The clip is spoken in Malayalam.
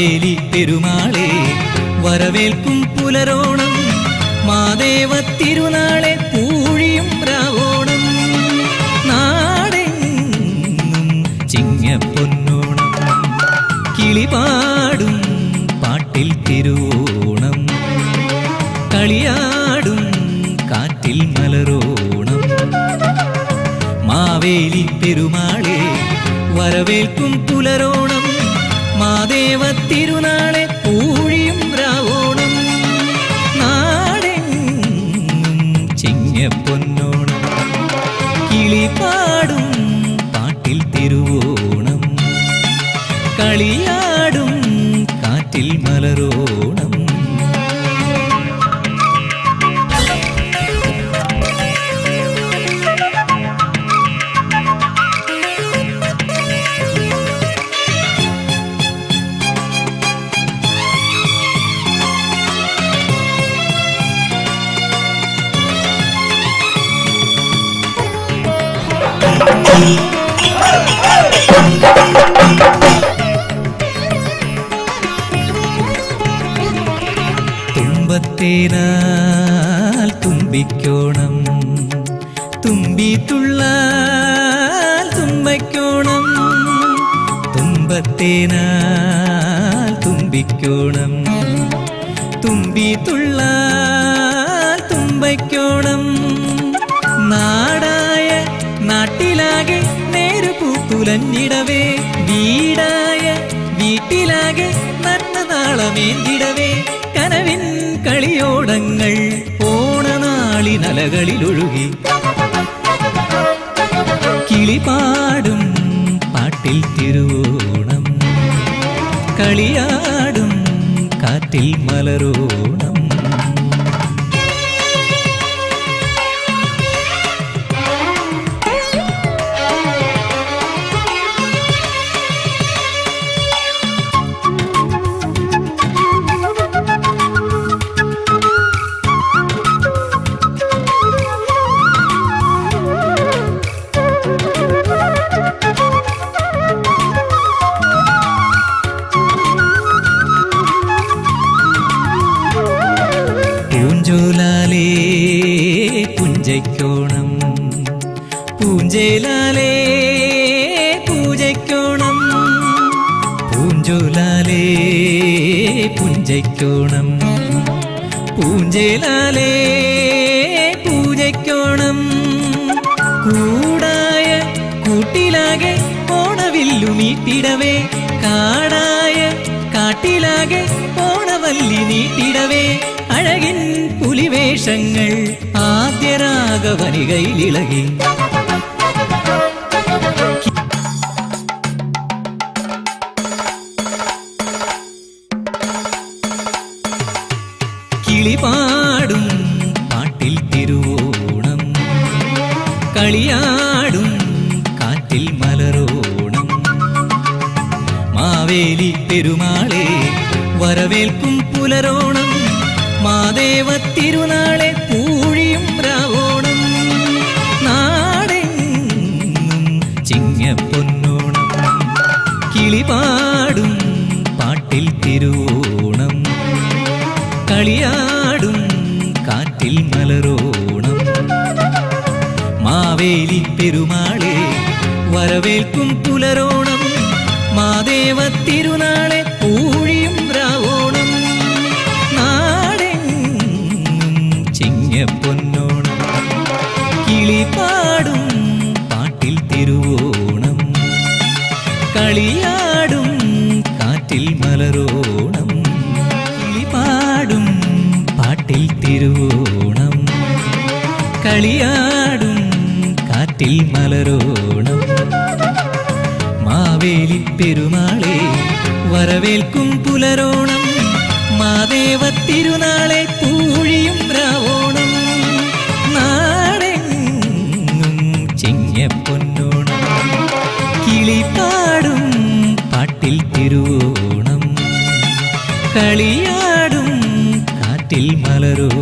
മാവേലി പെരുമാളെ വരവേൽക്കും പുലരോണം മാദേവ തിരുനാളെ പൂഴിയും രാവോണം നാടെങ്ങും ചിങ്ങപ്പൊന്നോണം കിളിപാടും പാട്ടിൽ തിരുവോണം കളിയാടും കാറ്റിൽ മലരോണം മാവേലി പെരുമാളെ വരവേൽക്കും പുലരോണം മാദേവ തിരുനാളെ പൂഴിയും രാവോണം നാടെങ്ങും ചിങ്ങപ്പൊന്നോണം കിളിപാടും പാട്ടിൽ തിരുവോണം കളിയാടും കാറ്റിൽ മലരോണം തുമ്പത്തേനാൽ തുമ്പിക്കോണം തുമ്പിത്തുള്ളാൽ തുമ്പയ്ക്കോണം തുമ്പത്തേനാൽ തുമ്പിക്കോണം തുമ്പിത്തുള്ളാൽ തുമ്പയ്ക്കോണം നാടായ നാട്ടിലാകെ നേരുപൂത്തുലഞ്ഞിടവേ വീടായ വീട്ടിലാകെ നന്ന നാളമേന്തിടവേ കനവിൻ കളിയോടങ്ങൾ ഓണനാളിനലകളിലൊഴുകി കിളിപാടും പാട്ടിൽ തിരുവോണം കളിയാടും കാറ്റിൽ മലരോണം പൂഞ്ചോലാലേ പുഞ്ചയ്ക്കോണം പൂഞ്ചേലാലേ പൂജയ്ക്കോണം പൂഞ്ചോലാലേ പുഞ്ചയ്ക്കോണം പൂഞ്ചേലാലേ പൂജയ്ക്കോണം കൂടായ കൂട്ടിലാകെ ഓണവില്ലു നീട്ടിടവേ കാടായ കാട്ടിലാകെ ഓണവല്ലി നീട്ടിടവേ അഴകിൻ പുലിവേഷങ്ങൾ ആദ്യരാഗവനികയിലിളകി കിളിപാടും പാട്ടിൽ തിരുവോണം കളിയാടും കാറ്റിൽ മലരോണം മാവേലി പെരുമാളെ വരവേൽക്കും പുലരോണം മാദേവ തിരുനാളെ പൂഴിയും രാവോണം നാടെങ്ങും ചിങ്ങപ്പൊന്നോണം കിളിപാടും പാട്ടിൽ തിരുവോണം കളിയാടും കാറ്റിൽ മലരോണം മാവേലി പെരുമാളെ വരവേൽക്കും പുലരോണം മാദേവ തിരുനാളെ പൂഴിയും രാവോണം ചിങ്ങപ്പൊന്നോണം കിളിപാടും പാട്ടിൽ തിരുവോണം കളിയാടും കാറ്റിൽ മലരോണം കിളിപാടും പാട്ടിൽ തിരുവോണം കളിയാടും കാറ്റിൽ മലരോണം മാവേലി പെരുമാളെ വരവേൽക്കും പുലരോണം മാദേവ തിരുനാളെ പൂഴിയും രാവോണം നാടെങ്ങും ചിങ്ങപ്പൊന്നോണം കിളിപാടും പാട്ടിൽ തിരുവോണം കളിയാടും കാറ്റിൽ മലരോണം